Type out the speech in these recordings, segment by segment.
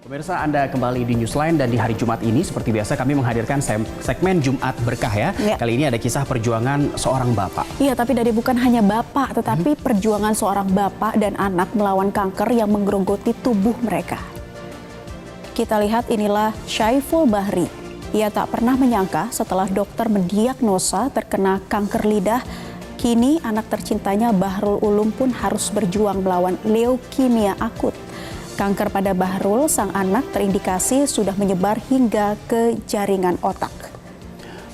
Pemirsa, Anda kembali di Newsline dan di hari Jumat ini seperti biasa kami menghadirkan segmen Jumat Berkah ya. Kali ini ada kisah perjuangan seorang bapak. Iya, tapi dari bukan hanya bapak, tetapi perjuangan seorang bapak dan anak melawan kanker yang menggerogoti tubuh mereka. Kita lihat inilah Syaiful Bahri. Ia tak pernah menyangka setelah dokter mendiagnosa terkena kanker lidah, kini anak tercintanya Bahrul Ulum pun harus berjuang melawan leukemia akut. Kanker pada Bahrul, sang anak, terindikasi sudah menyebar hingga ke jaringan otak.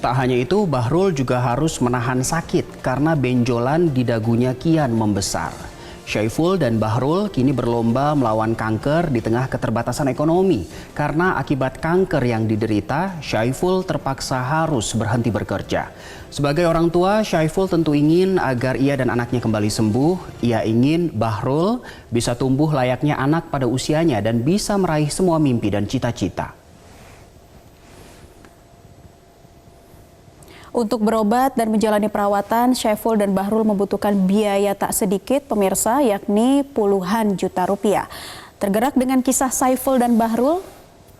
Tak hanya itu, Bahrul juga harus menahan sakit karena benjolan di dagunya kian membesar. Syaiful dan Bahrul kini berlomba melawan kanker di tengah keterbatasan ekonomi. Karena akibat kanker yang diderita, Syaiful terpaksa harus berhenti bekerja. Sebagai orang tua, Syaiful tentu ingin agar ia dan anaknya kembali sembuh. Ia ingin Bahrul bisa tumbuh layaknya anak pada usianya dan bisa meraih semua mimpi dan cita-cita. Untuk berobat dan menjalani perawatan, Syaiful dan Bahrul membutuhkan biaya tak sedikit, pemirsa, yakni puluhan juta rupiah. Tergerak dengan kisah Syaiful dan Bahrul,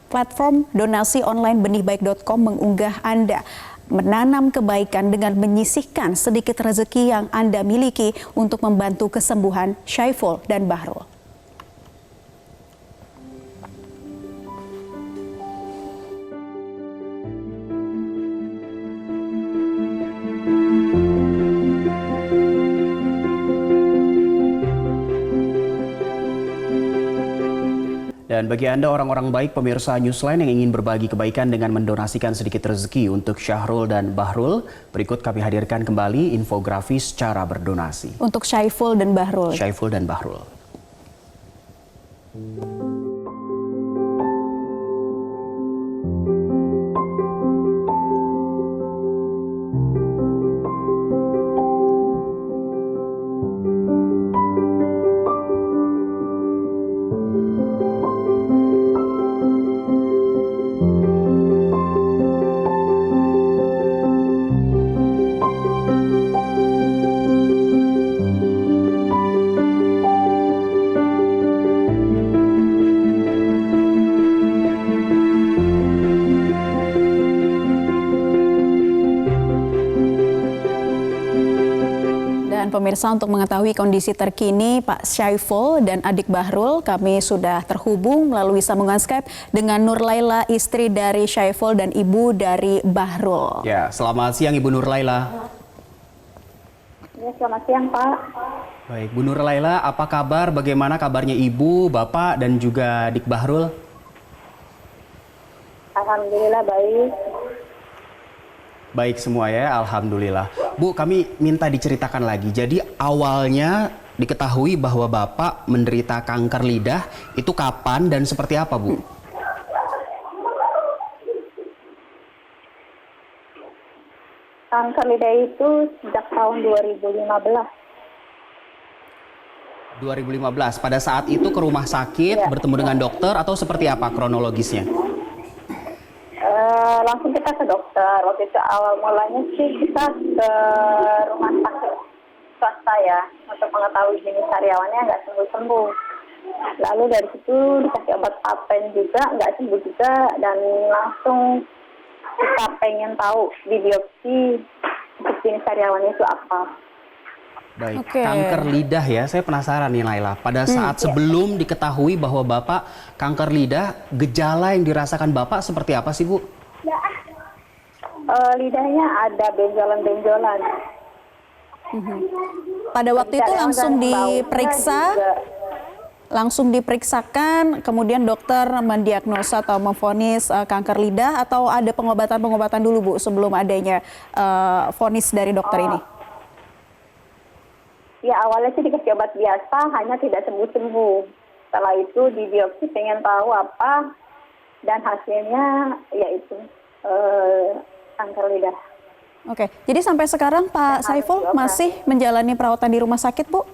platform donasi online benihbaik.com mengunggah Anda menanam kebaikan dengan menyisihkan sedikit rezeki yang Anda miliki untuk membantu kesembuhan Syaiful dan Bahrul. Dan bagi Anda orang-orang baik pemirsa Newsline yang ingin berbagi kebaikan dengan mendonasikan sedikit rezeki untuk Syahrul dan Bahrul, berikut kami hadirkan kembali infografis cara berdonasi. Untuk Syaiful dan Bahrul. Syaiful dan Bahrul. Pemirsa, untuk mengetahui kondisi terkini Pak Syaiful dan adik Bahrul, kami sudah terhubung melalui sambungan Skype dengan Nur Laila, istri dari Syaiful dan ibu dari Bahrul. Ya, selamat siang Ibu Nur Laila. Ya, selamat siang Pak. Baik, Bu Nur Laila, apa kabar? Bagaimana kabarnya Ibu, Bapak, dan juga adik Bahrul? Alhamdulillah baik. Baik semua ya, Alhamdulillah. Bu, kami minta diceritakan lagi. Jadi awalnya diketahui bahwa Bapak menderita kanker lidah, itu kapan dan seperti apa, Bu? Kanker lidah itu sejak tahun 2015. 2015. Pada saat itu ke rumah sakit, bertemu dengan dokter atau seperti apa kronologisnya? Langsung kita ke dokter. Waktu itu awal mulanya sih kita ke rumah sakit swasta ya, untuk mengetahui jenis sariawannya nggak sembuh-sembuh. Lalu dari situ dikasih obat apen juga, nggak sembuh juga, dan langsung kita pengen tahu di biopsi untuk jenis sariawannya itu apa. Baik, kanker lidah ya, saya penasaran nih Laila. Pada saat sebelum diketahui bahwa Bapak kanker lidah, gejala yang dirasakan Bapak seperti apa sih, Bu? Lidahnya ada benjolan-benjolan. Pada waktu itu langsung diperiksa, langsung diperiksakan, kemudian dokter mendiagnosa atau memvonis kanker lidah, atau ada pengobatan-pengobatan dulu, Bu, sebelum adanya vonis dari dokter ini? Ya, awalnya sih dikasih obat biasa, hanya tidak sembuh-sembuh. Setelah itu di biopsi pengen tahu apa, dan hasilnya yaitu kanker lidah. Oke, jadi sampai sekarang Pak Syaiful masih menjalani perawatan di rumah sakit, Bu?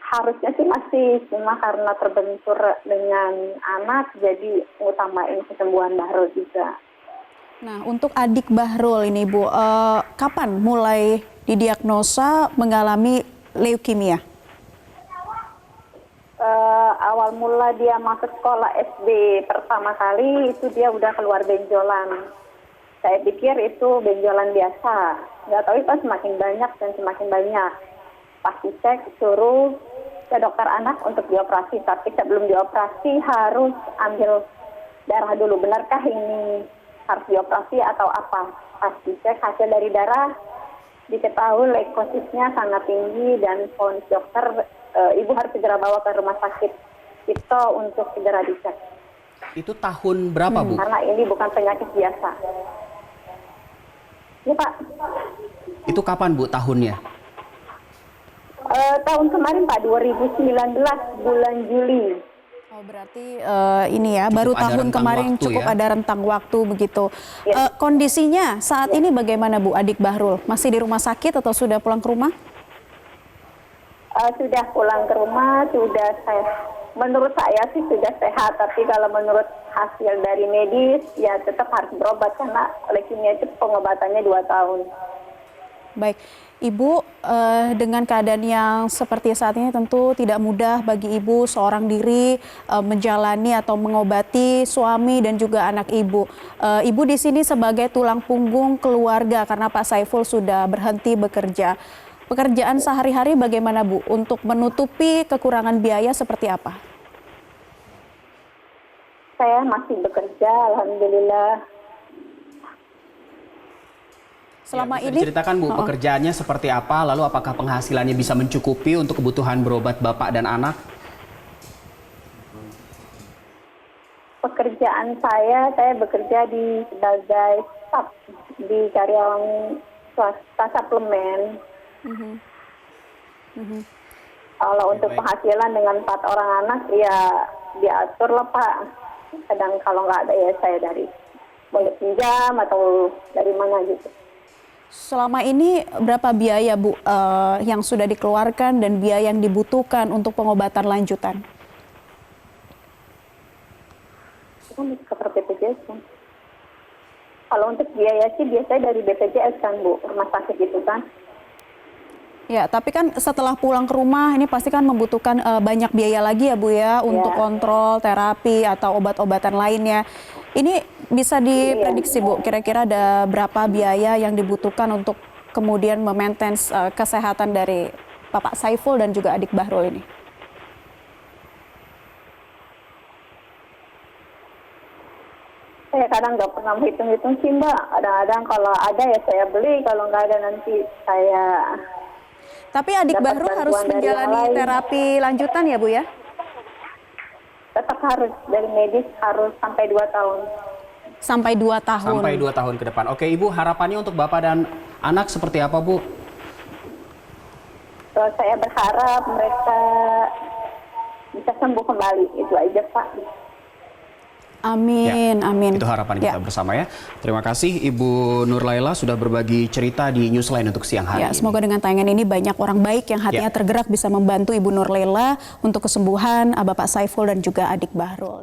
Harusnya sih masih, cuma karena terbentur dengan anak, jadi utamain kesembuhan Bahrul juga. Nah, untuk adik Bahrul ini, Bu, kapan mulai didiagnosa mengalami leukemia? awal mula dia masuk sekolah SD pertama kali itu dia udah keluar benjolan. Saya pikir itu benjolan biasa. Nggak tahu itu semakin banyak dan semakin banyak. Pas dicek suruh ke dokter anak untuk dioperasi. Tapi sebelum dioperasi harus ambil darah dulu. Benarkah ini harus dioperasi atau apa? Pas dicek hasil dari darah diketahui leukositnya sangat tinggi dan vonis dokter ibu harus segera bawa ke rumah sakit itu untuk segera dicek. Itu tahun berapa, Bu? Karena ini bukan penyakit biasa. Ya, Pak. Itu kapan, Bu, tahunnya? Tahun kemarin, Pak, 2019 bulan Juli. Oh, berarti ini ya, baru Cukup ada tahun rentang kemarin waktu cukup ya. ada rentang waktu begitu. Ya. Kondisinya saat ini bagaimana, Bu, adik Bahrul? Masih di rumah sakit atau sudah pulang ke rumah? Sudah pulang ke rumah, sudah menurut saya sih sudah sehat, tapi kalau menurut hasil dari medis ya tetap harus berobat karena leukemia itu pengobatannya 2 tahun. Baik, Ibu, dengan keadaan yang seperti saat ini tentu tidak mudah bagi Ibu seorang diri menjalani atau mengobati suami dan juga anak Ibu. Ibu di sini sebagai tulang punggung keluarga karena Pak Saiful sudah berhenti bekerja. Pekerjaan sehari-hari bagaimana, Bu, untuk menutupi kekurangan biaya seperti apa? Saya masih bekerja, alhamdulillah. Selama bisa ini diceritakan, Bu, pekerjaannya seperti apa, lalu apakah penghasilannya bisa mencukupi untuk kebutuhan berobat Bapak dan anak? Pekerjaan saya bekerja sebagai staf di karyawan swasta suplemen. Kalau untuk penghasilan dengan 4 orang anak ya diatur lah, Pak. Kadang kalau nggak ada ya saya dari boleh pinjam atau dari mana gitu. selama ini berapa biaya, Bu, yang sudah dikeluarkan dan biaya yang dibutuhkan untuk pengobatan lanjutan? Itu kan ke BPJS kan. Kalau untuk biaya sih biasanya dari BPJS kan, Bu, rumah sakit itu kan. Ya, tapi kan setelah pulang ke rumah ini pasti kan membutuhkan banyak biaya lagi ya, Bu, ya, untuk kontrol, terapi atau obat-obatan lainnya. Ini bisa diprediksi, Bu, kira-kira ada berapa biaya yang dibutuhkan untuk kemudian memaintain kesehatan dari Bapak Saiful dan juga adik Bahrul ini? Saya kadang nggak pernah hitung-hitung sih, Mbak. Kadang-kadang kalau ada ya saya beli, kalau nggak ada nanti saya... Tapi adik dapat Bahrul harus bantuan dari yang menjalani lain. terapi lanjutan ya, Bu, ya? Tetap harus, dari medis harus sampai 2 tahun. Sampai 2 tahun. Sampai 2 tahun ke depan. Oke, Ibu, harapannya untuk Bapak dan anak seperti apa, Bu? Saya berharap mereka bisa sembuh kembali, itu aja, Pak. Amin, amin. Itu harapan kita bersama ya. Terima kasih Ibu Nur Laila sudah berbagi cerita di Newsline untuk siang hari Ya, ini. semoga dengan tayangan ini banyak orang baik yang hatinya tergerak bisa membantu Ibu Nur Laila untuk kesembuhan Bapak Saiful dan juga adik Bahrul.